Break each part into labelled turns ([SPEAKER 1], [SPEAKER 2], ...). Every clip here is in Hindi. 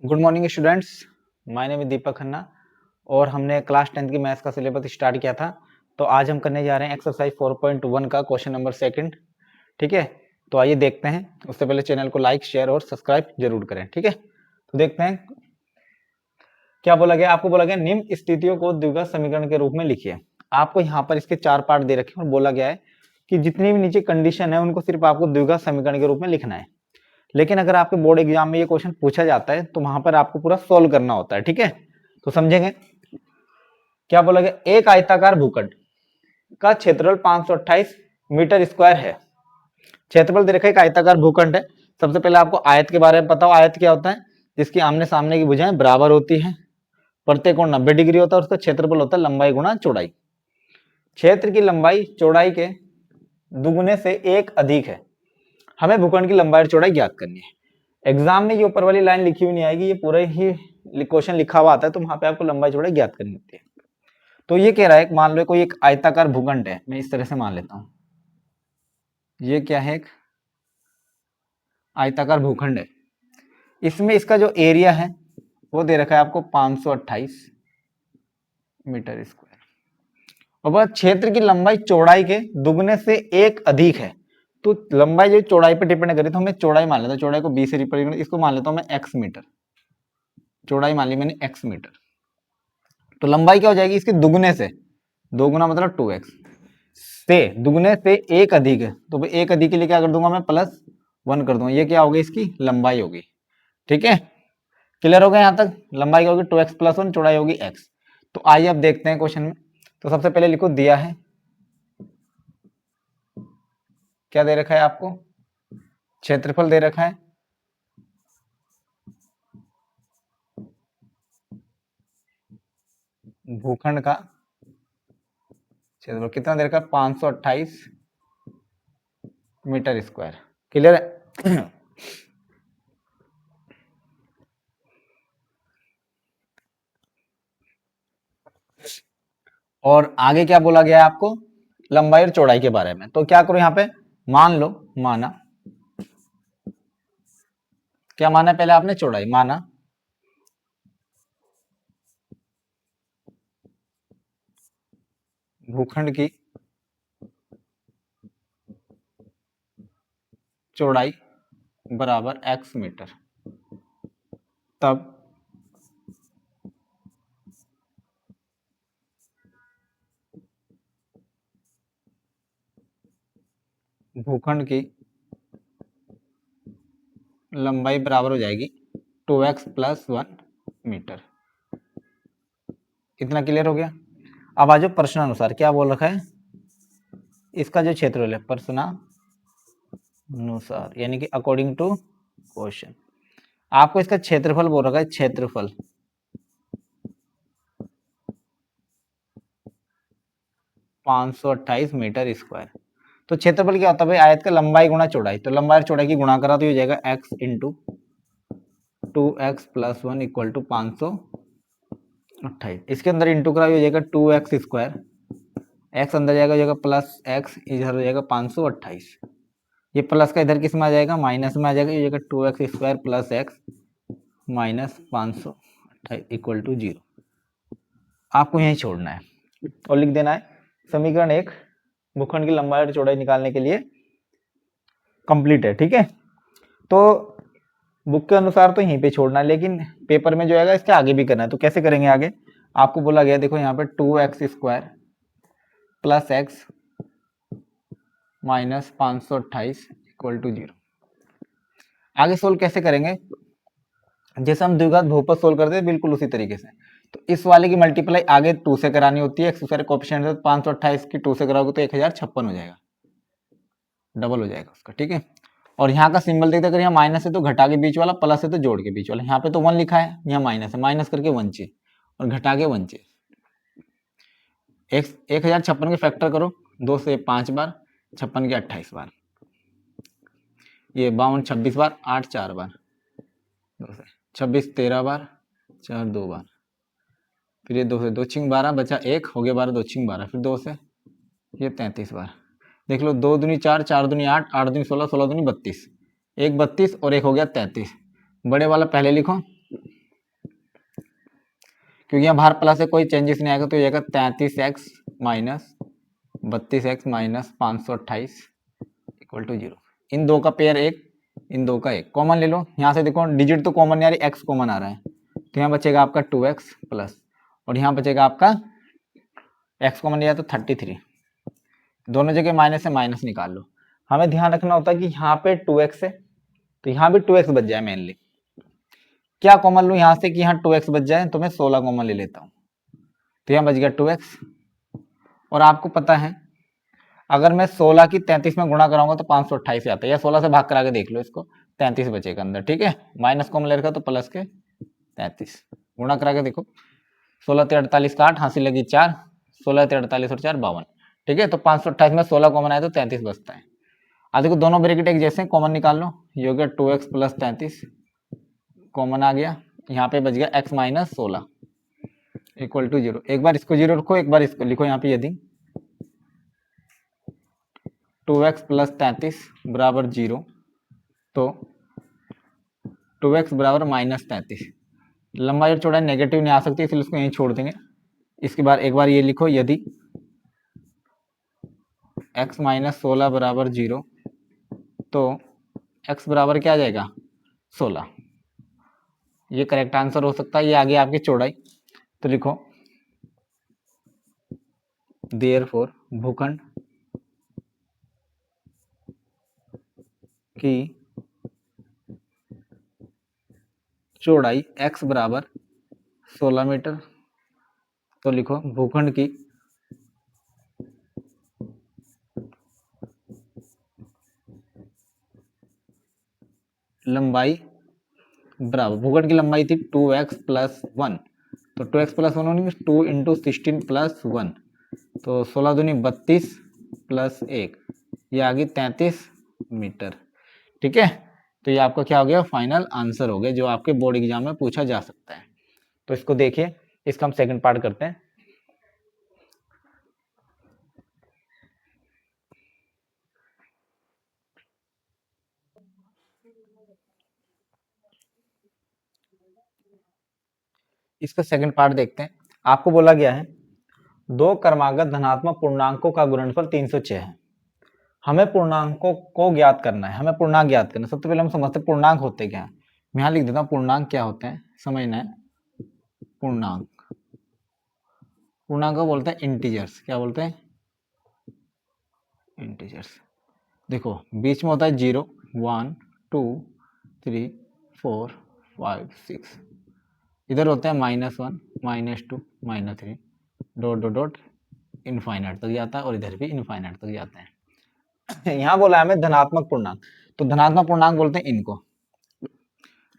[SPEAKER 1] Good morning students, my name is Deepak Khanna और हमने क्लास 10th की मैथ्स का सिलेबस स्टार्ट किया था। तो आज हम करने जा रहे हैं एक्सरसाइज 4.1 का क्वेश्चन नंबर सेकंड। ठीक है, तो आइए देखते हैं। उससे पहले चैनल को लाइक, शेयर और सब्सक्राइब जरूर करें। ठीक है, तो देखते हैं क्या बोला गया। आपको बोला गया निम्न स्थितियों को द्विघात समीकरण के रूप में लिखिए। आपको यहाँ पर इसके 4 पार्ट दे रखे हैं और बोला गया है कि जितनी भी नीचे कंडीशन है उनको सिर्फ आपको द्विघात समीकरण के रूप में लिखना है। लेकिन अगर आपके बोर्ड एग्जाम में ये क्वेश्चन पूछा जाता है तो वहां पर आपको पूरा सोल्व करना होता है। ठीक है, तो समझेंगे क्या बोला गया। एक आयताकार भूखंड का क्षेत्रफल 528 मीटर स्क्वायर है। क्षेत्रफल दे रखा है, एक आयताकार भूखंड है। सबसे पहले आपको आयत के बारे में पता हो। आयत क्या होता है? जिसकी आमने सामने की भुजाएं बराबर होती हैं, प्रत्येक कोण 90 डिग्री होता है और उसका क्षेत्रफल होता है लंबाई गुणा चौड़ाई। क्षेत्र की लंबाई चौड़ाई के दुगुने से एक अधिक है। हमें भूखंड की लंबाई और चौड़ाई ज्ञात करनी है। एग्जाम में ये ऊपर वाली लाइन लिखी हुई नहीं आएगी, ये पूरा ही क्वेश्चन लिखा हुआ आता है, तो वहां पे आपको लंबाई चौड़ाई ज्ञात करनी होती है। तो ये कह रहा है, मान लो कोई एक आयताकार भूखंड है, मैं इस तरह से मान लेता हूं। ये क्या है? एक आयताकार भूखंड है। इसमें इसका जो एरिया है वो दे रखा है आपको 528 मीटर स्क्वायर और वह क्षेत्र की लंबाई चौड़ाई के दुगने से एक अधिक है। तो लंबाई जो चौड़ाई पर डिपेंड करी, तो हमें चौड़ाई मान लेता हूं। चौड़ाई को 20 से रिप्रेजेंट, इसको मान लेता हूं मैं x मीटर। चौड़ाई मान ली मैंने x मीटर, तो लंबाई क्या हो जाएगी इसके दुगने से। दोगुना मतलब 2x से दुगने से एक अधिक है, तो भाई एक अधिक के लिए क्या कर दूंगा मैं? +1 कर दूंगा। ये क्या होगी? इसकी लंबाई होगी। ठीक है, क्लियर हो गया यहां तक? लंबाई क्या होगी? 2x + 1, चौड़ाई होगी x। तो आइए अब देखते हैं क्वेश्चन में। तो सबसे पहले लिखो, दिया है क्या दे रखा है आपको? क्षेत्रफल दे रखा है भूखंड का। क्षेत्रफल कितना दे रखा है? 528 मीटर स्क्वायर। क्लियर है? और आगे क्या बोला गया है आपको? लंबाई और चौड़ाई के बारे में। तो क्या करो यहां पे, मान लो, माना, क्या माना पहले आपने? चौड़ाई माना। भूखंड की चौड़ाई बराबर x मीटर। तब भूखंड की लंबाई बराबर हो जाएगी 2x + 1 मीटर। इतना क्लियर हो गया? अब आज प्रश्नानुसार क्या बोल रखा है? इसका जो क्षेत्रफल है प्रश्नानुसार, यानी कि अकॉर्डिंग टू क्वेश्चन, आपको इसका क्षेत्रफल बोल रखा है। क्षेत्रफल 528 मीटर स्क्वायर। तो क्षेत्रफल क्या होता है भाई? आयत का लंबाई गुणा चौड़ाई। तो लंबाई और चौड़ाई की गुणा करा तो ये हो जाएगा x × 2x + 1 = 528। इसके अंदर इंटू करा हो जाएगा 2x स्क्वायर, x अंदर जाएगा, हो जाएगा +x, इधर हो जाएगा 528। ये प्लस का इधर किस में आ जाएगा? माइनस में आ जाएगा। ये हो जाएगा 2x स्क्वायर + x - 528 = 0। आपको यही छोड़ना है और लिख देना है समीकरण 1 भूखंड की लंबाई और चौड़ाई निकालने के लिए कंप्लीट है। ठीक है, तो बुक के अनुसार तो यहीं पे छोड़ना है, लेकिन पेपर में जो आएगा इसके आगे भी करना है। तो कैसे करेंगे आगे? आपको बोला गया, देखो यहाँ पे 2x स्क्वायर + x - 528 = 0। आगे सोल्व कैसे करेंगे? जैसे हम द्विघात बहुपद सोल्व करते हैं बिल्कुल उसी तरीके से। तो इस वाले की मल्टीप्लाई आगे 2 से करानी होती है। एक्स सारे कोएफिशिएंट है, 528 की 2 से कराओगे तो 1056 हो जाएगा, डबल हो जाएगा उसका। ठीक है, और यहाँ का सिंबल देखते, अगर यहाँ माइनस है तो घटा के बीच वाला, प्लस है तो जोड़ के बीच वाला। यहाँ पे तो 1 लिखा है, यहाँ माइनस है, माइनस करके 1 चाहिए और घटा के 1 चाहिए। 1056 के फैक्टर करो, 2 से 5 बार, 56 के 28 बार, ये 52 26 बार, 8 4 बार, 2 से 26 13 बार, 4 2 बार, फिर ये 2 से 2 छिंग 12 बचा 1, हो गया 12, 2 छिंग 12, फिर 2 से ये 33 बार। देख लो, 2 दूनी 4, 4 दूनी 8, 8 दूनी 16, 16 दूनी 32, एक 32 और एक हो गया 33। बड़े वाला पहले लिखो, क्योंकि यहाँ बाहर प्लस है, कोई चेंजेस नहीं आएगा, तो ये आएगा 33x minus 32x minus 528 equal to 0। इन दो का पेयर एक, इन दो का एक, कॉमन ले लो। यहाँ से देखो डिजिट तो कॉमन नहीं आ रही, एक्स कॉमन आ रहा है, तो यहाँ बचेगा आपका 2x प्लस, और यहाँ बचेगा आपका एक्स कॉमन लिया तो 33। दोनों जगह माइनस से माइनस निकाल लो। हमें ध्यान रखना होता है कि यहाँ पे 2x है, तो यहाँ भी 2x बच जाए मेनली। क्या कॉमन लूँ यहाँ से कि यहाँ 2x बच जाए, तो मैं 16 कॉमन ले लेता हूँ, तो यहाँ बच गया 2x। और आपको पता है अगर मैं 16 की 33 में गुणा कराऊंगा तो 528 आता है, या 16 से भाग करा के देख लो इसको, 33 बचेगा अंदर, ठीक है। माइनस कॉमन ले रखा तो प्लस के 33, गुणा करा के देखो, 16 ते 48 का 8, हासिल लगी 4, 16 ते 48 और 4 52, ठीक है। तो 528 में 16 कॉमन आया तो 33 बचता है। अब देखो दोनों ब्रैकेट एक जैसे, कॉमन निकाल लो, ये हो गया 2x प्लस 33, कॉमन आ गया, यहाँ पे बच गया x माइनस 16 इक्वल टू 0। एक बार इसको 0 रखो, एक बार इसको लिखो यहाँ पे, यदि 2x प्लस 33 बराबर 0, तो 2x बराबर माइनस 33। लंबाई और चौड़ाई नेगेटिव नहीं आ सकती, इसलिए इसको यहीं छोड़ देंगे। इसके बाद एक बार ये लिखो, यदि x माइनस 16 बराबर 0, तो x बराबर क्या आ जाएगा 16। ये करेक्ट आंसर हो सकता है। ये आगे आपकी चौड़ाई, तो लिखो देयरफॉर भूखंड की चौड़ाई x बराबर 16 मीटर, तो लिखो भूखंड की लंबाई बराबर, भूखंड की लंबाई थी 2x प्लस 1, तो 2x प्लस 1 होनी 2 इंटू 16 प्लस 1, तो 16 दूनी 32 प्लस 1, ये आ गई 33 मीटर, ठीक है। तो ये आपका क्या हो गया, फाइनल आंसर हो गया, जो आपके बोर्ड एग्जाम में पूछा जा सकता है। तो इसको देखिए, इसका हम सेकंड पार्ट करते हैं। इसका सेकंड पार्ट देखते हैं। आपको बोला गया है दो क्रमागत धनात्मक पूर्णांकों का गुणनफल 306 है। हमें पूर्णांकों को ज्ञात करना है, हमें पूर्णांक ज्ञात करना है। सबसे पहले हम समझते हैं पूर्णांक होते क्या है। मैं यहाँ लिख देता हूँ पूर्णांक क्या होते हैं, समझना है। पूर्णांक, पूर्णांक को बोलते हैं इंटीजर्स। क्या बोलते हैं, इंटीजर्स। देखो बीच में होता है 0, 1, 2, 3, 4, 5, 6, इधर होते हैं -1, -2, -3, डॉट डॉट डॉट इनफाइनाइट तक जाता है, और इधर भी इनफाइनाइट तक जाता है। यहाँ बोला हमें धनात्मक पूर्णांक, तो धनात्मक पूर्णांक बोलते हैं इनको,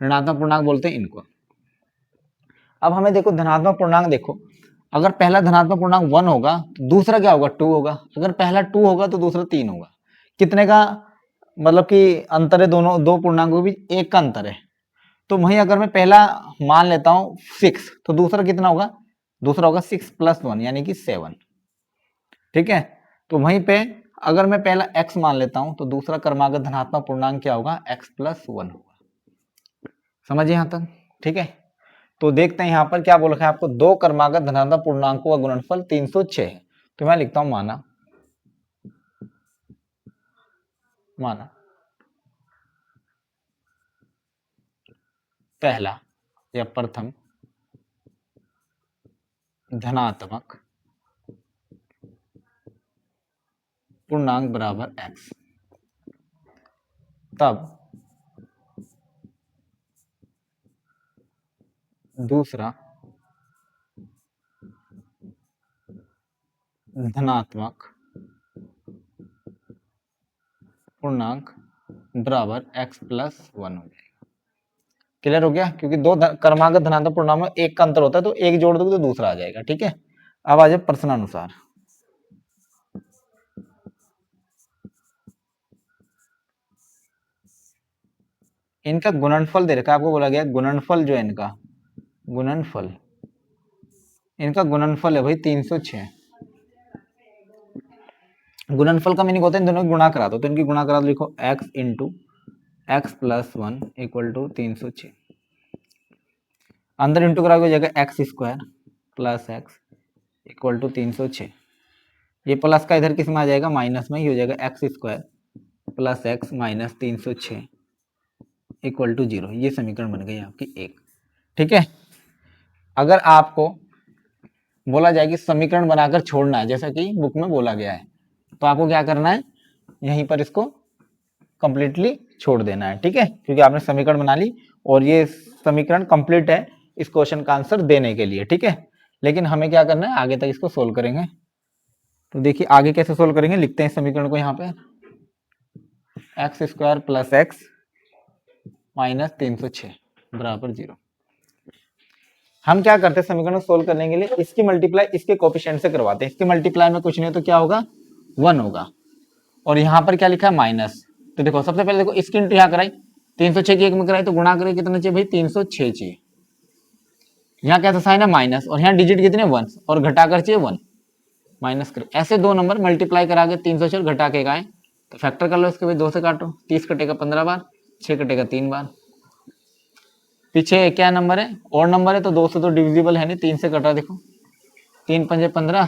[SPEAKER 1] ऋणात्मक पूर्णांक बोलते हैं इनको। अब हमें देखो धनात्मक पूर्णांक, देखो अगर पहला धनात्मक पूर्णांक 1 होगा तो दूसरा क्या होगा 2 होगा, अगर पहला 2 होगा तो दूसरा 3 होगा। कितने का मतलब कि अंतर है, दोनों दो पूर्णांकों के बीच 1 का अंतर है। तो वहीं अगर मैं पहला मान लेता हूं 6, तो दूसरा कितना होगा, दूसरा होगा 6 प्लस 1 यानी कि 7, ठीक है। तो वहीं पे अगर मैं पहला x मान लेता हूं तो दूसरा क्रमागत धनात्मक पूर्णांक क्या होगा, x प्लस 1 होगा। समझिए यहां तक, ठीक है। तो देखते हैं यहाँ पर क्या बोल रखा है आपको, दो क्रमागत धनात्मक पूर्णांकों का गुणनफल 306 है। तो मैं लिखता हूं माना, माना पहला या प्रथम धनात्मक पूर्णांक बराबर x, तब दूसरा धनात्मक पूर्णांक बराबर x प्लस 1 हो जाएगा। क्लियर हो गया, क्योंकि दो क्रमागत धनात्मक पूर्णांक में एक का अंतर होता है, तो एक जोड़ दोगे तो दूसरा आ जाएगा, ठीक है। अब आ जाए प्रश्नानुसार। इनका गुणनफल दे रखा है, आपको बोला गया गुणनफल जो है इनका, गुणनफल, इनका गुणनफल है भाई 306। गुणनफल का मीनिंग होता है इन दोनों की गुणा करा दो, तो इनकी गुणा करा दो, लिखो x into x plus 1 equal to 306। अंदर इंटू करा हो जाएगा x square plus x equal to 306। ये प्लस का इधर किस में आ जाएगा, माइनस में, ही हो जाएगा x square plus x minus 306 equal to 0। ये समीकरण बन गई आपकी एक। ठीक है, अगर आपको बोला जाए कि समीकरण बनाकर छोड़ना है जैसा कि बुक में बोला गया है, तो आपको क्या करना है, यहीं पर इसको कंप्लीटली छोड़ देना है। ठीक है, क्योंकि आपने समीकरण बना ली और ये समीकरण कंप्लीट है इस क्वेश्चन का आंसर देने के लिए। ठीक है, लेकिन हमें क्या करना है, आगे तक इसको सोल्व करेंगे। तो देखिए आगे कैसे सोल्व करेंगे, लिखते हैं समीकरण को यहाँ पे, x square plus x minus 306 बराबर 0। हम क्या करते हैं समीकरण को सोल्व करने के लिए, इसकी मल्टीप्लाई इसके कोफिशिएंट से करवाते हैं। इसके मल्टीप्लाई में कुछ नहीं तो क्या होगा, 1 होगा, और यहाँ पर क्या लिखा है, माइनस। तो देखो सबसे पहले देखो इसकी इंटू यहाँ कराई, 306 की एक में कराई तो गुणा करें कितना चाहिए भाई, 306 चाहिए। यहाँ कैसा साइन है, माइनस, और यहाँ डिजिट कितने 1 और घटाकर चाहिए 1, माइनस करो। ऐसे दो नंबर मल्टीप्लाई करा के 306 घटा के आए तो फैक्टर कर लो इसके, भाई 2 से काटो, 30 कटेगा 15 बार, 6 कटेगा 3 बार। पीछे क्या नंबर है, और नंबर है, तो 2 से तो डिविजिबल है नहीं, 3 से कटा, देखो 3 पंजे 15,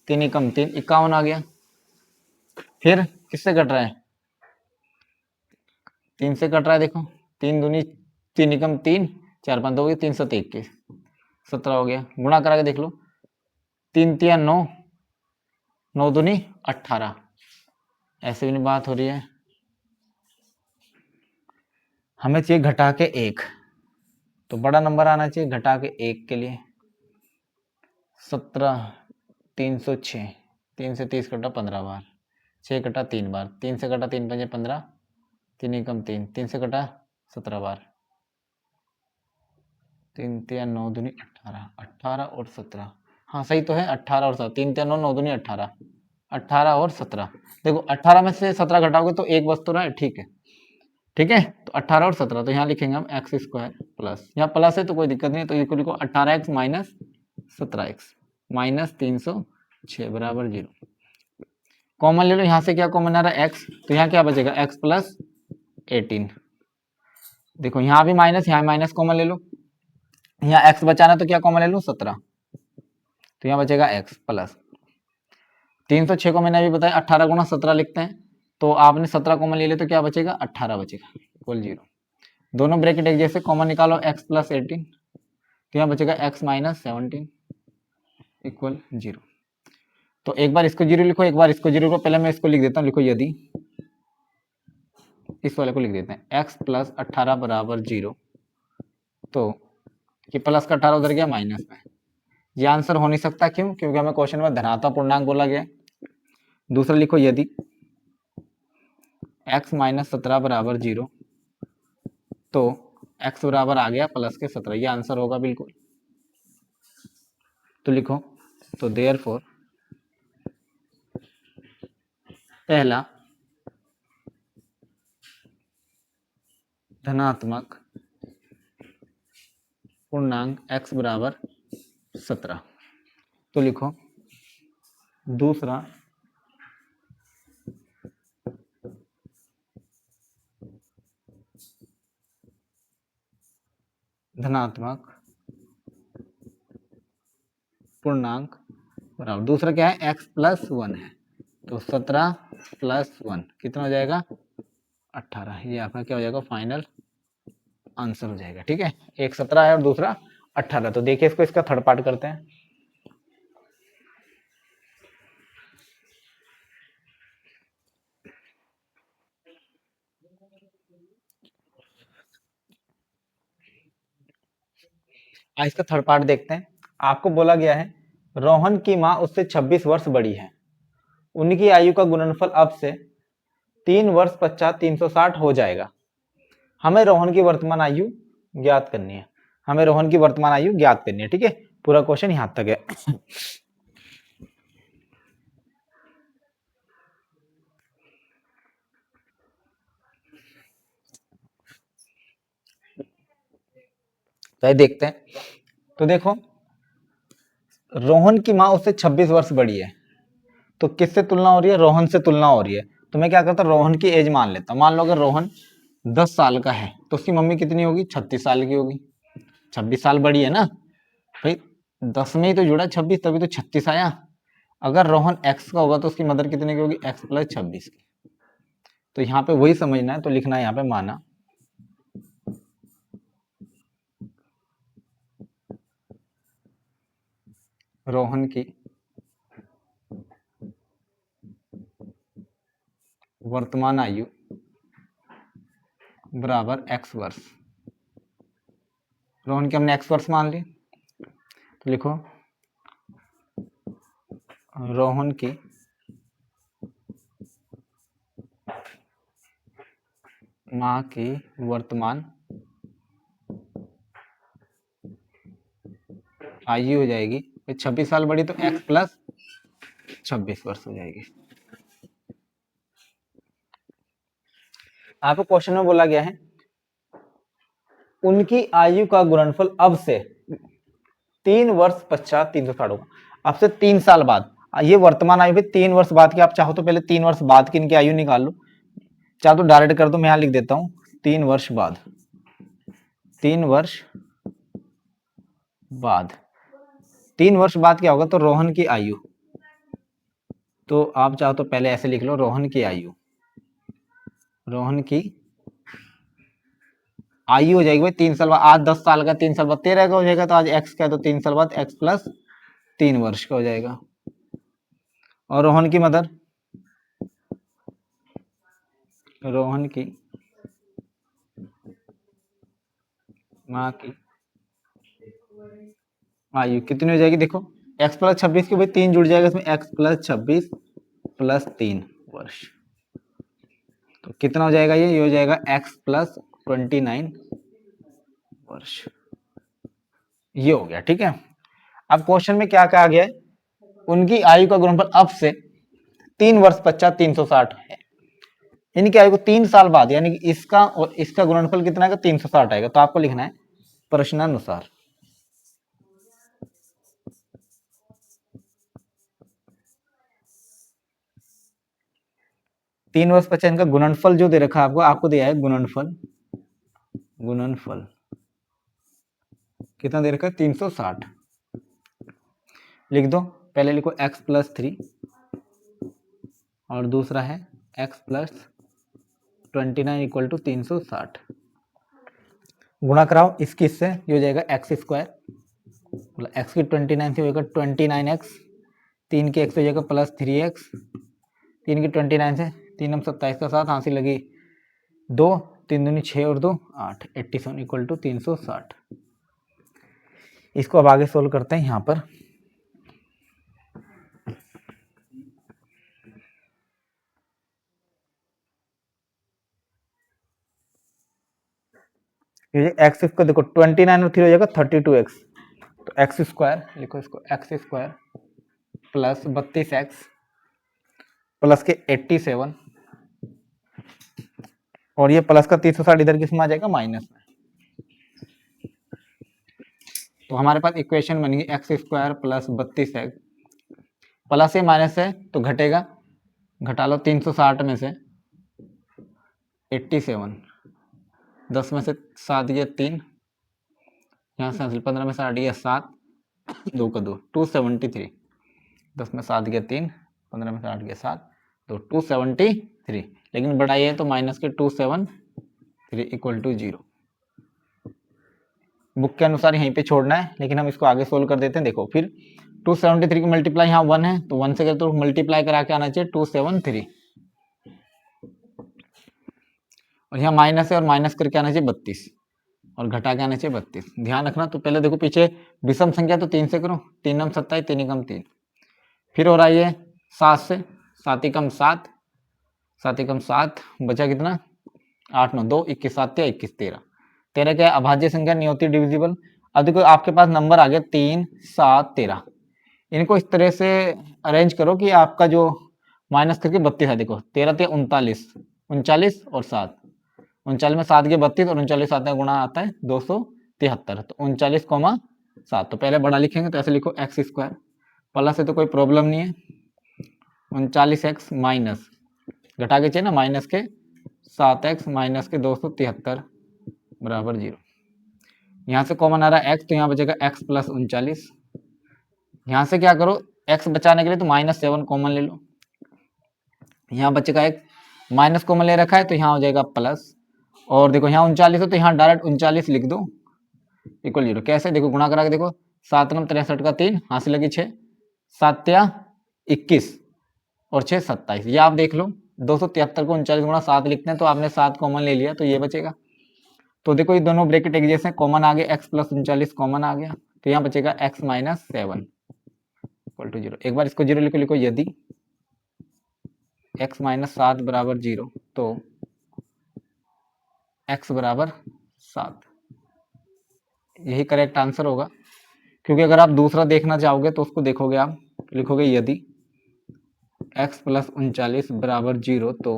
[SPEAKER 1] 3 एकम 3, 51 आ गया। फिर किससे कट रहा है, 3 से कट रहा है, देखो 3 दूनी 3 एकम 3, 4 5 2 321, 17 हो गया। गुणा करा के देख लो, 3 3 9, 9 दूनी 18, ऐसे भी नहीं बात हो रही है। हमें चाहिए घटा के 1, तो बड़ा नंबर आना चाहिए घटा के 1 के लिए। 17 306, 3 से 30 कटा 15 बार, 6 कटा 3 बार, 3 से कटा 3 पंजे 15, 3 एकम 3, 3 से कटा 17 बार, 3 3 9 दूनी 18, 18 और 17, हाँ सही तो है, 18 और 17, 3 3 9 9 दूनी 18, 18 और 17। देखो 18 में से 17 घटाओगे तो एक बच तो रहा है, ठीक है। ठीक है, तो 18 और 17, तो यहाँ लिखेंगे हम एक्स स्क्वायर प्लस, यहाँ प्लस है तो कोई दिक्कत नहीं है, तो इसको लिखो 18x माइनस 17x माइनस 306 बराबर 0। कॉमन ले लो, यहाँ से क्या कॉमन आ रहा है, x, तो यहाँ क्या बचेगा, x प्लस 18। देखो यहाँ भी माइनस, यहाँ माइनस कॉमन ले लो, यहाँ x बचाना तो क्या कॉमन ले लो, 17, तो यहाँ बचेगा x प्लस 306 को मैंने अभी बताया 18 गुना 17 लिखते हैं, तो आपने 17 कॉमन ले लिया तो क्या बचेगा, 18 बचेगा इक्वल 0। दोनों ब्रैकेट एक जैसे, कॉमन निकालो x प्लस 18, तो यहाँ बचेगा x माइनस 17 इक्वल 0। तो एक बार इसको 0 लिखो, एक बार इसको 0 लिखो, पहले मैं इसको लिख देता हूँ, लिखो यदि, इस वाले को लिख देते हैं, x प्लस 18 बराबर 0, तो ये प्लस का 18 उधर गया माइनस में, ये आंसर हो नहीं सकता, क्यों, क्योंकि हमें क्वेश्चन में धनात्मक पूर्णांक बोला गया। दूसरा लिखो यदि x माइनस 17 बराबर 0, तो x बराबर आ गया प्लस के 17, ये आंसर होगा बिल्कुल। तो लिखो, तो देयरफॉर पहला धनात्मक पूर्णांक x बराबर 17। तो लिखो दूसरा धनात्मक पूर्णांक बराबर, दूसरा क्या है, x प्लस 1 है, तो 17 प्लस 1 कितना हो जाएगा, 18। ये आपका क्या हो जाएगा, फाइनल आंसर हो जाएगा। ठीक है, एक 17 है और दूसरा 18। तो देखिए इसको, इसका थर्ड पार्ट करते हैं। इसका थर्ड पार्ट देखते हैं। आपको बोला गया है रोहन की मां उससे 26 वर्ष बड़ी है, उनकी आयु का गुणनफल अब से 3 वर्ष पश्चात 360 हो जाएगा। हमें रोहन की वर्तमान आयु ज्ञात करनी है, हमें रोहन की वर्तमान आयु ज्ञात करनी है। ठीक है, पूरा क्वेश्चन यहां तक है। तो देखते हैं, तो देखो रोहन की मां उससे 26 वर्ष बड़ी है, तो किससे तुलना हो रही है? रोहन से तुलना हो रही है। तो मैं क्या करता हूँ, रोहन की एज मान लेता हूँ। मान लो अगर रोहन 10 साल का है तो उसकी मम्मी कितनी होगी? 36 साल की होगी। 26 साल बड़ी है ना भाई, 10 में ही तो जुड़ा 26, तभी तो 36 आया। अगर रोहन एक्स का होगा तो उसकी मदर कितने की होगी? एक्स प्लस 26 की। तो यहाँ पे वही समझना है, तो लिखना है यहाँ पे माना रोहन की वर्तमान आयु बराबर एक्स वर्ष। रोहन की हमने एक्स वर्ष मान ली, तो लिखो रोहन की माँ की वर्तमान आयु हो जाएगी 26 साल बड़ी, तो एक्स प्लस 26 वर्ष हो जाएगी। आपको क्वेश्चन में बोला गया है उनकी आयु का गुणनफल अब से 3 वर्ष पश्चात 360 होगा। अब से 3 साल बाद, ये वर्तमान आयु भी 3 वर्ष बाद की। आप चाहो तो पहले 3 वर्ष बाद की इनकी आयु निकाल लो, चाहो तो डायरेक्ट कर दो। मैं यहां लिख देता हूं 3 वर्ष बाद। 3 वर्ष बाद, 3 वर्ष बाद क्या होगा? तो रोहन की आयु, तो आप चाहो तो पहले ऐसे लिख लो रोहन की आयु। रोहन की आयु हो जाएगी भाई 3 साल बाद। आज 10 साल का, 3 साल बाद 13 का हो जाएगा। तो आज एक्स का है तो 3 साल बाद एक्स प्लस 3 वर्ष का हो जाएगा। और रोहन की मदर, रोहन की माँ की आयु कितनी हो जाएगी? देखो एक्स प्लस 26 की भाई 3 जुड़ जाएगा इसमें, एक्स प्लस 26 प्लस 3 वर्ष। तो कितना हो जाएगा? ये हो जाएगा एक्स प्लस 29 वर्ष। ये हो गया, ठीक है। अब क्वेश्चन में क्या कहा गया है? उनकी आयु का गुणनफल अब से 3 वर्ष पश्चात 360 है। इनकी आयु को 3 साल बाद, यानी कि इसका और इसका गुणनफल कितना आएगा? 360 आएगा। तो आपको लिखना है प्रश्नानुसार तीन वर्ष पश्चात इनका गुणनफल जो दे रखा है आपको दिया है गुणनफल। गुणनफल कितना दे रखा है? 360। लिख दो, पहले लिखो x प्लस 3 और दूसरा है x प्लस 29 इक्वल टू 360। गुणा कराओ इसकी इससे, ये हो जाएगा एक्स स्क्वायर, मतलब एक्स की 29 से होगा 29x, 3 की x हो जाएगा प्लस 3x, 3 की 29 से 3 हम 27 का 7 हासिल लगी 2, 3 दूनी 6 और 2 8, 87 इक्वल टू 360। इसको अब आगे सोल्व करते हैं। यहाँ पर ये एक्स को देखो 29 और 3 हो जाएगा 32x, तो एक्स स्क्वायर लिखो इसको, x square plus 32x plus के 87 और ये प्लस का 360 इधर किस में आ जाएगा? माइनस में। तो हमारे पास इक्वेशन बनेगी x square plus 32x, plus से माइनस है तो घटेगा, घटा लो 360 में से 87, 10 में से 7 गया 3, यहाँ से 15 में से 8 गया 7, 2 का 2 273, 10 में 7 गया 3, 15 में से 8 गया 7, तो 273। लेकिन बढ़ाई है तो माइनस के 273 इक्वल टू 0। बुक के अनुसार यहीं पे छोड़ना है, लेकिन हम इसको आगे सोल्व कर देते हैं। देखो फिर 273 की मल्टीप्लाई यहाँ 1 है तो 1 से करते तो मल्टीप्लाई करा के आना चाहिए 273, और यहाँ माइनस है और माइनस करके आना चाहिए 32 और घटा के आना चाहिए 32। ध्यान रखना, तो पहले देखो पीछे विषम संख्या तो 3 से करो, 3 नम 27, 3 कम 3, फिर हो रहा है 7 से, 7 ही कम 7, 7 ही कम 7, बचा कितना 8 9 2 21 7 21 13, 13 क्या अभाज्य संख्या नहीं होती डिविजिबल। अब देखो आपके पास नंबर आ गया 3 7 13, इनको इस तरह से अरेंज करो कि आपका जो माइनस करके 32 है, देखो 13 × 39 39 और 7, 39 में 7 के 32 और 39 7 का गुणा आता है 273, तो 39,7। तो पहले बड़ा लिखेंगे तो ऐसे लिखो एक्स स्क्वायर, प्लस है तो कोई प्रॉब्लम नहीं है, 39x माइनस, घटा के चाहिए ना, माइनस के 7x माइनस के 273 बराबर 0। यहाँ से कॉमन आ रहा है x, तो यहाँ बचेगा x प्लस 39। यहाँ से क्या करो, x बचाने के लिए तो -7 कॉमन ले लो, यहाँ बचेगा एक माइनस कॉमन ले रखा है तो यहाँ हो जाएगा प्लस, और देखो यहाँ 39 है तो यहाँ डायरेक्ट 39 लिख दो इक्वल 0। कैसे, देखो गुणा करा के देखो, 7 9 63 का 3, हासिल लगी 6, 7 21 और 6 27। ये आप देख लो, 273 को 39 गुणा 7 लिखते हैं तो आपने 7 कॉमन ले लिया तो ये बचेगा। तो देखो ये दोनों ब्रैकेट एक जैसे कॉमन आ गए, x प्लस 39 कॉमन आ गया, तो यहाँ बचेगा x माइनस 7 इक्वल टू 0। एक बार इसको 0 लिखो, यदि x माइनस 7 बराबर 0 तो x बराबर 7, यही करेक्ट आंसर होगा। क्योंकि अगर आप दूसरा देखना चाहोगे तो उसको देखोगे, आप लिखोगे यदि x प्लस 39 बराबर 0 तो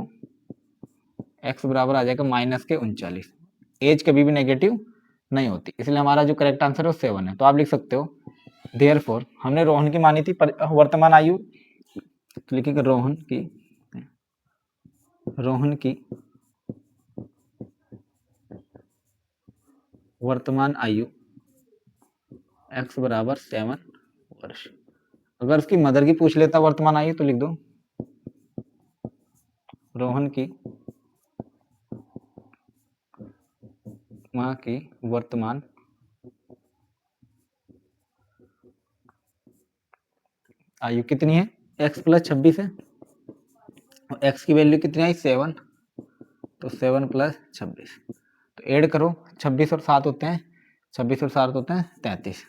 [SPEAKER 1] x बराबर आ जाएगा माइनस के 39। एज कभी भी नेगेटिव नहीं होती, इसलिए हमारा जो करेक्ट आंसर है वो 7 है। तो आप लिख सकते हो देयरफॉर, हमने रोहन की मानी थी वर्तमान आयु, तो लिखिएगा रोहन की वर्तमान आयु x बराबर 7 वर्ष। अगर उसकी मदर की पूछ लेता वर्तमान आयु तो लिख दो रोहन की माँ की वर्तमान आयु कितनी है, x प्लस 26 है, और x की वैल्यू कितनी आई 7, तो 7 प्लस 26, तो ऐड करो, 26 और 7 होते हैं 26 और 7 होते हैं 33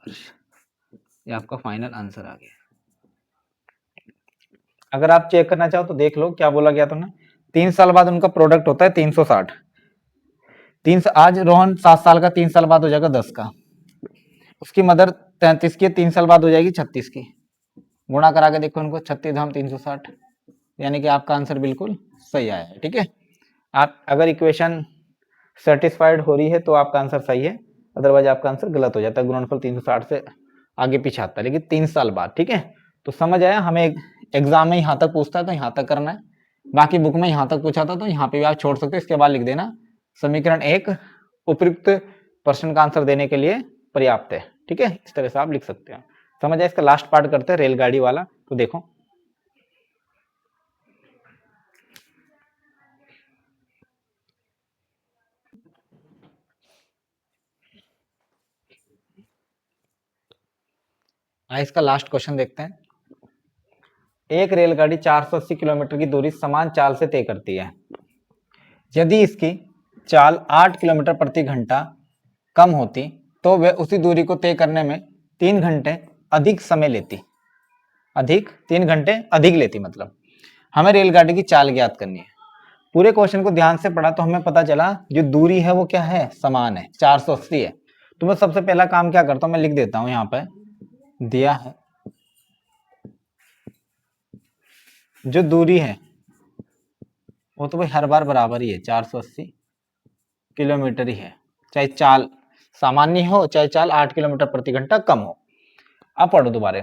[SPEAKER 1] वर्ष। ये आपका फाइनल आंसर आ गया। अगर आप चेक करना चाहो तो देख लो क्या बोला गया तुमने, 3 साल बाद उनका प्रोडक्ट होता है 360। आज रोहन 7 साल का, 3 साल बाद हो जाएगा 10 का, उसकी मदर 33 की, 3 साल बाद हो जाएगी 36 की। गुणा करा के देखो उनको, 36 धाम 360, यानी कि आपका आंसर बिल्कुल सही आया है। ठीक है, आप अगर इक्वेशन सेटिस्फाइड हो रही है तो आपका आंसर सही है, अदरवाइज आपका आंसर गलत हो जाता है। गुणनफल 360 से आगे पीछे आता है, लेकिन 3 साल बाद। ठीक है, तो समझ आया, हमें एग्जाम में यहाँ तक पूछता है तो यहाँ तक करना है, बाकी बुक में यहाँ तक पूछा था तो यहाँ पे भी आप छोड़ सकते हो, इसके बाद लिख देना समीकरण 1 उपयुक्त प्रश्न का आंसर देने के लिए पर्याप्त है। ठीक है, इस तरह से आप लिख सकते हैं। समझ आया, इसका लास्ट पार्ट करते हैं रेलगाड़ी वाला, तो देखो इसका लास्ट क्वेश्चन देखते हैं। एक रेलगाड़ी 480 किलोमीटर की दूरी समान चाल से तय करती है। यदि इसकी चाल 8 किलोमीटर प्रति घंटा कम होती तो वह उसी दूरी को तय करने में 3 घंटे अधिक समय लेती। 3 घंटे अधिक लेती, मतलब हमें रेलगाड़ी की चाल ज्ञात करनी है। पूरे क्वेश्चन को ध्यान से पढ़ा तो हमें पता चला जो दूरी है वो क्या है, समान है, 480 है। तो मैं सबसे पहला काम क्या करता हूं, मैं लिख देता हूं, यहाँ पे दिया है जो दूरी है वो तो भाई हर बार बराबर ही है, 480 किलोमीटर ही है, चाहे चाल सामान्य हो चाहे चाल 8 किलोमीटर प्रति घंटा कम हो। अब पढ़ो दोबारा,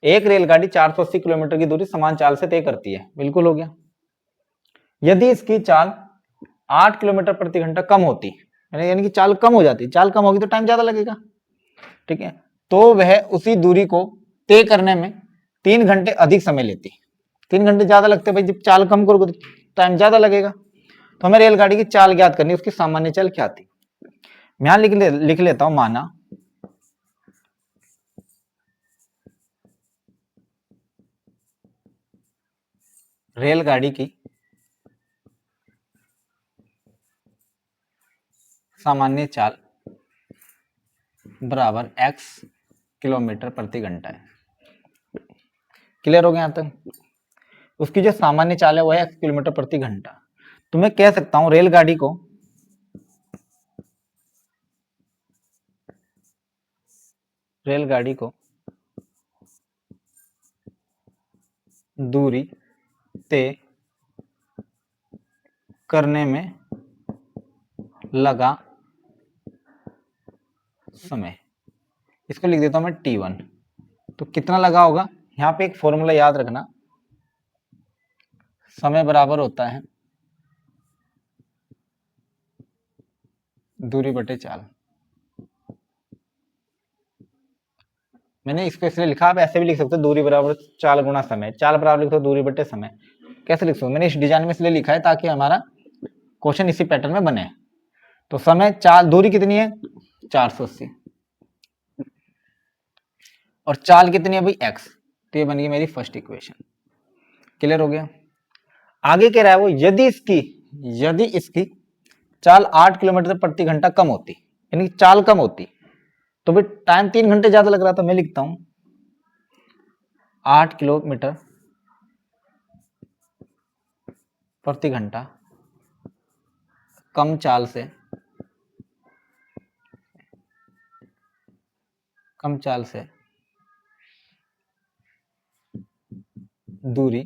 [SPEAKER 1] एक रेलगाड़ी 480 किलोमीटर की दूरी समान चाल से तय करती है, बिल्कुल हो गया। यदि इसकी चाल 8 किलोमीटर प्रति घंटा कम होती, यानी कि चाल कम हो जाती, चाल कम होगी तो टाइम ज्यादा लगेगा। ठीक है, तो वह उसी दूरी को तय करने में 3 घंटे अधिक समय लेती। 3 घंटे ज्यादा लगते भाई, जब चाल कम करोगे तो टाइम ज्यादा लगेगा। तो हमें रेलगाड़ी की चाल ज्ञात करनी, उसकी सामान्य चाल क्या थी। मैं यहां लिख लेता हूं, माना रेलगाड़ी की सामान्य चाल बराबर x किलोमीटर प्रति घंटा है। क्लियर हो गया यहां तक, उसकी जो सामान्य चाल है वो है x किलोमीटर प्रति घंटा। तो मैं कह सकता हूं रेलगाड़ी को दूरी तय करने में लगा समय, इसको लिख देता हूं मैं t1। तो कितना लगा होगा, यहाँ पे एक फॉर्मूला याद रखना, समय बराबर होता है दूरी बटे चाल। मैंने इसको इसलिए लिखा, आप ऐसे भी लिख सकते हो, दूरी बराबर चाल गुणा समय, चाल बराबर लिखो दूरी बटे समय। कैसे लिख सकते हो, मैंने इस डिजाइन में इसलिए लिखा है ताकि हमारा क्वेश्चन इसी पैटर्न में बने। तो समय चाल, दूरी कितनी है 480, और चाल कितनी है भाई x, तो ये बन गई मेरी फर्स्ट इक्वेशन। क्लियर हो गया। आगे कह रहा है वो, यदि इसकी चाल 8 किलोमीटर प्रति घंटा कम होती, यानी चाल कम होती, तो भाई टाइम 3 घंटे ज्यादा लग रहा था। मैं लिखता हूं 8 किलोमीटर प्रति घंटा कम चाल से दूरी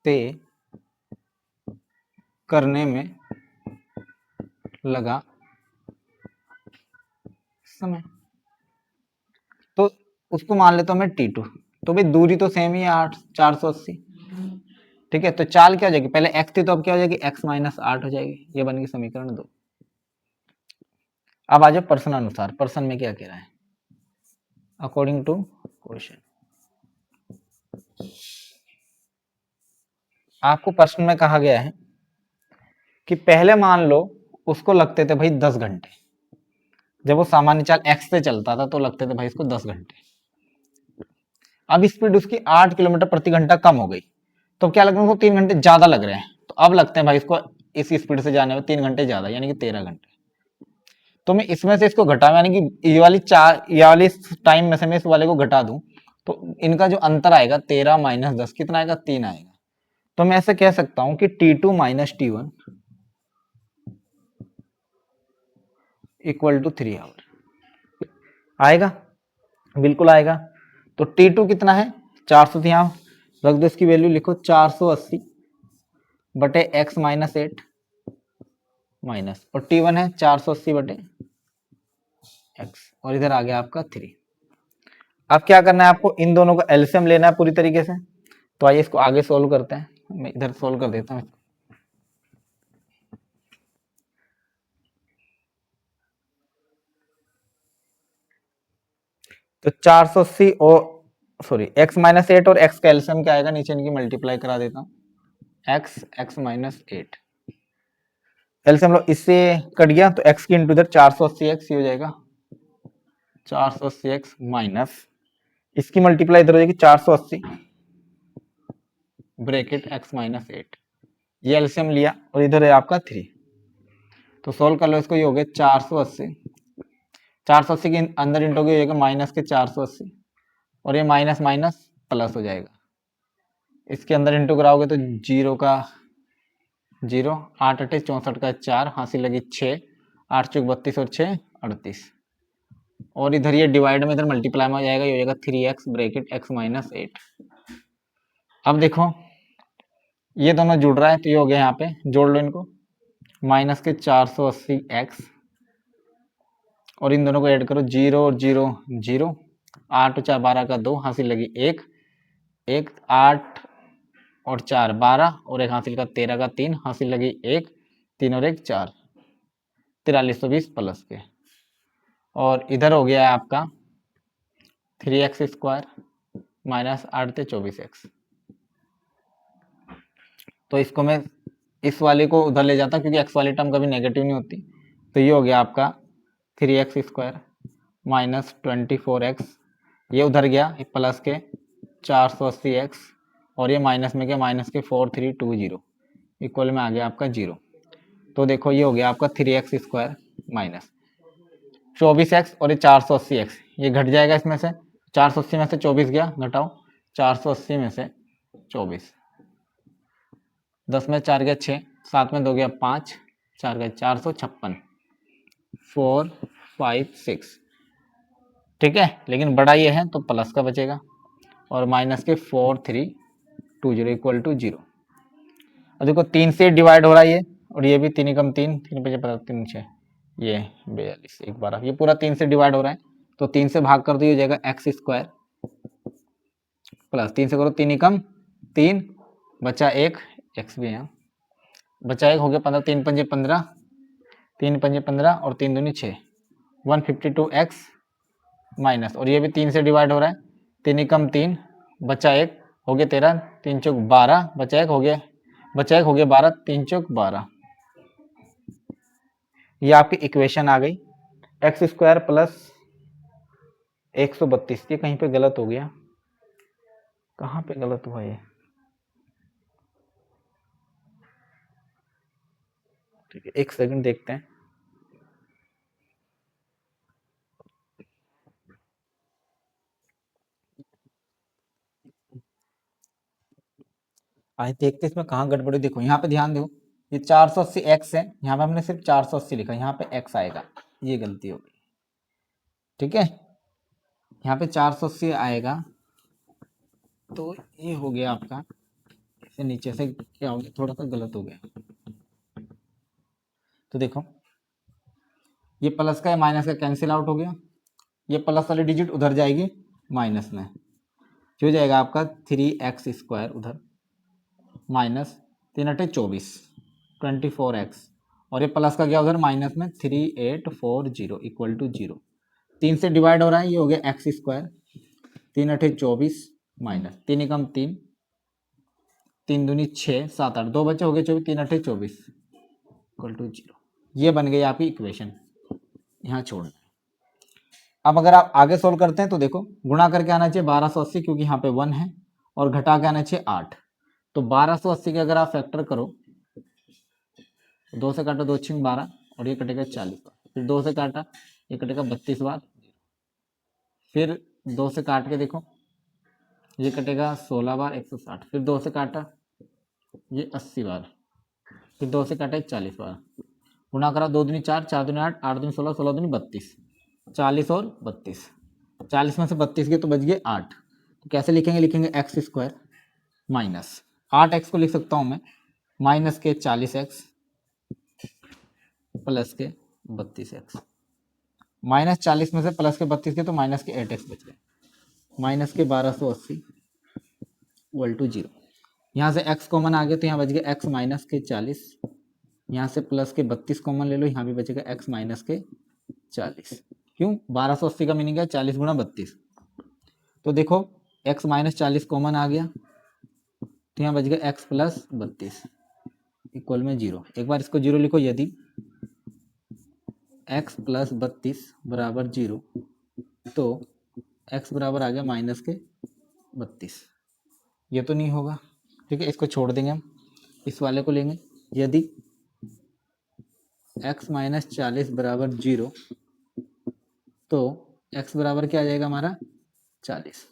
[SPEAKER 1] तय करने में लगा समय, तो उसको मान लेता हूं मैं T2। तो भाई दूरी तो सेम ही है 8, 480, ठीक है। तो चाल क्या हो जाएगी, पहले x थी तो अब क्या हो जाएगी x माइनस 8 हो जाएगी। ये बन गई समीकरण 2। अब आ जाओ प्रश्न अनुसार, प्रश्न में क्या कह रहा है, अकॉर्डिंग टू क्वेश्चन। आपको प्रश्न में कहा गया है कि पहले मान लो उसको लगते थे भाई 10 घंटे, जब वो सामान्य चाल x से चलता था तो लगते थे भाई इसको 10 घंटे। अब स्पीड उसकी 8 किलोमीटर प्रति घंटा कम हो गई, तो क्या लग रहा है उसको 3 घंटे ज्यादा लग रहे हैं, तो अब लगते हैं भाई इसको इस स्पीड से जाने में 3 घंटे ज्यादा, यानी कि 13 घंटे। तो मैं इसमें से इसको घटा, यानी कि ये वाली टाइम में से मैं इस वाले को घटा दूं, तो इनका जो अंतर आएगा 13 माइनस 10 कितना आएगा, 3 आएगा। तो मैं ऐसे कह सकता हूं कि T2 minus T1 equal to 3 our आएगा, बिल्कुल आएगा। तो T2 कितना है 400, यहां रख दो, इसकी वैल्यू लिखो 480 बटे x माइनस 8 माइनस, और T1 है 480 बटे x, और इधर आ गया आपका 3। अब क्या करना है आपको, इन दोनों का एलसीएम लेना है पूरी तरीके से। तो आइए इसको आगे सोल्व करते हैं, मैं इधर सोल्व कर देता हूं। तो 480 और सॉरी x माइनस 8 और x का एलसीएम क्या आएगा, नीचे इनकी मल्टीप्लाई करा देता हूं, x माइनस 8 एलसीएम लो, इससे कट गया तो x की इंटू इधर 480x, ये हो जाएगा 480x माइनस इसकी मल्टीप्लाई इधर हो जाएगी 480 ब्रैकेट x माइनस 8, ये एलसीएम लिया और इधर है आपका 3। तो सोल्व कर लो इसको, ये हो गया 480 के अंदर इंटू हो जाएगा माइनस के 480, और ये माइनस माइनस प्लस हो जाएगा। इसके अंदर इंटू कराओगे तो 0 का 0, 8 अट्ठे 64 का 4, हासिल लगी 6, 8 चौक 32 और 6 38, और इधर ये डिवाइड में इधर मल्टीप्लाई में हो जाएगा, ये हो जाएगा 3x ब्रैकेट x माइनस 8। अब देखो ये दोनों जुड़ रहा है, तो ये हो गया, यहाँ पे जोड़ लो इनको, माइनस के 480x, और इन दोनों को ऐड करो, 0 और 0 0, 8 और 4 12 का 2, हासिल लगी 1, 1 8 और 4 12, और एक हासिल का 13 का 3, हासिल लगी 1, 3 और 1 4, 4320 प्लस के, और इधर हो गया है आपका 3x स्क्वायर माइनस 8 × 24x। तो इसको मैं इस वाले को उधर ले जाता क्योंकि x वाली टर्म कभी नेगेटिव नहीं होती। तो ये हो गया आपका 3x स्क्वायर माइनस 24x, ये उधर गया प्लस के 480x, और ये माइनस में क्या, माइनस के 4320 इक्वल में आ गया आपका 0। तो देखो ये हो गया आपका 3x स्क्वायर माइनस 24x, और ये 480x, ये घट जाएगा इसमें से, 480 में से 24 गया, घटाओ 480 में से 24, 10 में 4 गया 6, 7 में 2 गया 5, 4 गया 456, 4 5 6, ठीक है। लेकिन बड़ा ये है तो प्लस का बचेगा, और माइनस के 4320 इक्वल टू 0। और देखो 3 से डिवाइड हो रहा है ये, और ये भी 3 कम 3, 3 पे 3 6, ये 42 1 12, ये पूरा 3 से डिवाइड हो रहा है, तो 3 से भाग कर दो, ये हो जाएगा x स्क्वायर प्लस 3 से करो 3 एकम 3 बचा 1 एक्स भी है बचा 1 हो गया 15 3 पंजे 15 3 पंजे 15 और 3 दूनी 6 152x माइनस और ये भी 3 से डिवाइड हो रहा है 3 एकम 3 बचा 1 हो गया 13 3 चौक 12 बचा 1 हो गया 12 3 चौक 12। ये आपकी इक्वेशन आ गई एक्स स्क्वायर प्लस 132। ये कहीं पे गलत हो गया, कहाँ पे गलत हुआ ये? ठीक है, एक सेकंड देखते हैं। आइए देखते हैं इसमें कहाँ गड़बड़ी। देखो यहाँ पे ध्यान दो, ये 480 एक्स है, यहाँ पे हमने सिर्फ 480 लिखा, यहाँ पे एक्स आएगा, ये गलती हो गई। ठीक है, यहाँ पे 480 आएगा तो ये हो गया आपका, इसे नीचे से क्या हो गया, थोड़ा सा गलत हो गया। तो देखो ये प्लस का है माइनस का कैंसिल आउट हो गया, ये प्लस वाली डिजिट उधर जाएगी माइनस में, जो हो जाएगा आपका 3x स्क्वायर उधर माइनस 3 अठे 24 24x और ये प्लस का गया उधर माइनस में 3840 इक्वल टू 0। 3 से डिवाइड हो रहा है, ये हो गया एक्स स्क्वायर 3 अठे 24 माइनस 3 एकम 3 3 दूनी 6 7 8 2 बचे हो गए 24 3 अठे 24 इक्वल टू 0। ये बन गई आपकी इक्वेशन, यहाँ छोड़। अब अगर आप आगे सोल्व करते हैं तो देखो गुणा करके आना चाहिए 1280 क्योंकि यहाँ पे 1 है और घटा के आना चाहिए 8। तो 1280 के अगर आप फैक्टर करो, 2 से काटा 2 छिंग 12 और ये कटेगा 40 बार, फिर 2 से काटा ये कटेगा 32 बार, फिर 2 से काट के देखो ये कटेगा 16 बार 160, फिर 2 से काटा ये 80 बार, फिर 2 से काटा 40 बार, गुणा करा 2 दूनी 4 4 दूनी 8 8 दूनी 16 16 दूनी 32 40 और 32, 40 में से 32 के तो बच गए 8। तो कैसे लिखेंगे, लिखेंगे एक्स स्क्वायर माइनस 8x को लिख सकता हूँ मैं माइनस के 40x प्लस के 32x, माइनस 40 में से प्लस के 32 के तो माइनस के 8x बच गए, माइनस के 1280 इक्वल टू 0। यहाँ से x कॉमन आ गया तो यहाँ बच गया x माइनस के 40, यहाँ से प्लस के 32 कॉमन ले लो, यहाँ भी बचेगा x माइनस के 40। क्यों, 1280 का मीनिंग है 40 गुणा 32। तो देखो x माइनस 40 कॉमन आ गया तो यहाँ बच गया x प्लस 32 इक्वल में 0। एक बार इसको 0 लिखो, यदि x प्लस 32 बराबर 0 तो x बराबर आ गया माइनस के 32। ये तो नहीं होगा, ठीक है, इसको छोड़ देंगे हम, इस वाले को लेंगे। यदि x माइनस 40 बराबर 0 तो x बराबर क्या आ जाएगा हमारा 40,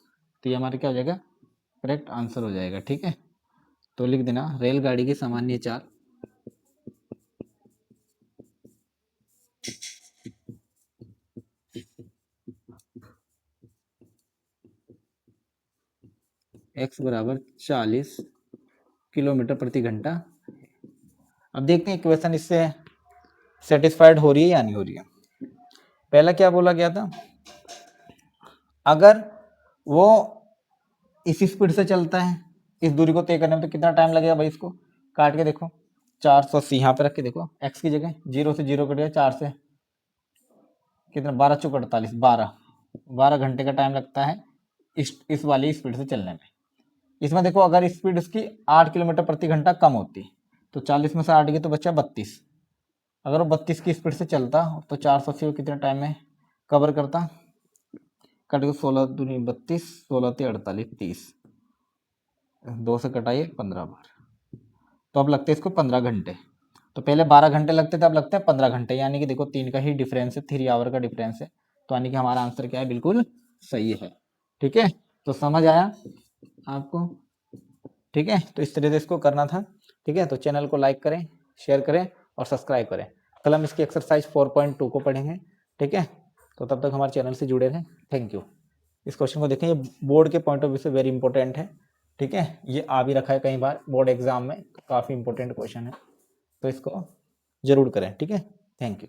[SPEAKER 1] तो ये हमारा क्या हो जाएगा, करेक्ट आंसर हो जाएगा। ठीक है, तो लिख देना रेलगाड़ी की सामान्य चाल x बराबर 40 किलोमीटर प्रति घंटा। अब देखते हैं इक्वेशन इससे सेटिस्फाइड हो रही है या नहीं हो रही है। पहला क्या बोला गया था, अगर वो इस स्पीड से चलता है इस दूरी को तय करने में तो कितना टाइम लगेगा भाई, इसको काट के देखो 480 यहाँ पे रख के देखो, x की जगह 0 से 0 कट गया, 4 से कितना 12 चौक 48 12 घंटे का टाइम लगता है इस वाली स्पीड से चलने में। इसमें देखो अगर स्पीड उसकी 8 किलोमीटर प्रति घंटा कम होती तो 40 में से 8 गई तो बच्चा 32। अगर वो 32 की स्पीड से चलता तो 480 को कितने टाइम में कवर करता, कट गया 16 दूनी 32 16 × 48 30, 2 से कटाइए 15 बार, तो अब लगते हैं इसको 15 घंटे। तो पहले 12 घंटे लगते थे, अब लगते हैं 15 घंटे, यानी कि देखो 3 का ही डिफरेंस है, 3 आवर का डिफरेंस है, तो यानी कि हमारा आंसर क्या है, बिल्कुल सही है। ठीक है, तो समझ आया आपको। ठीक है, तो इस तरह से इसको करना था। ठीक है, तो चैनल को लाइक करें, शेयर करें और सब्सक्राइब करें। कल हम इसकी एक्सरसाइज 4.2 को पढ़ेंगे। ठीक है, तो तब तक हमारे चैनल से जुड़े रहें। Thank you. इस क्वेश्चन को देखें, ये बोर्ड के पॉइंट ऑफ व्यू से वेरी इंपॉर्टेंट है। ठीक है, ये आ भी रखा है कई बार बोर्ड एग्जाम में, काफ़ी इंपॉर्टेंट क्वेश्चन है, तो इसको जरूर करें। ठीक है, थैंक यू।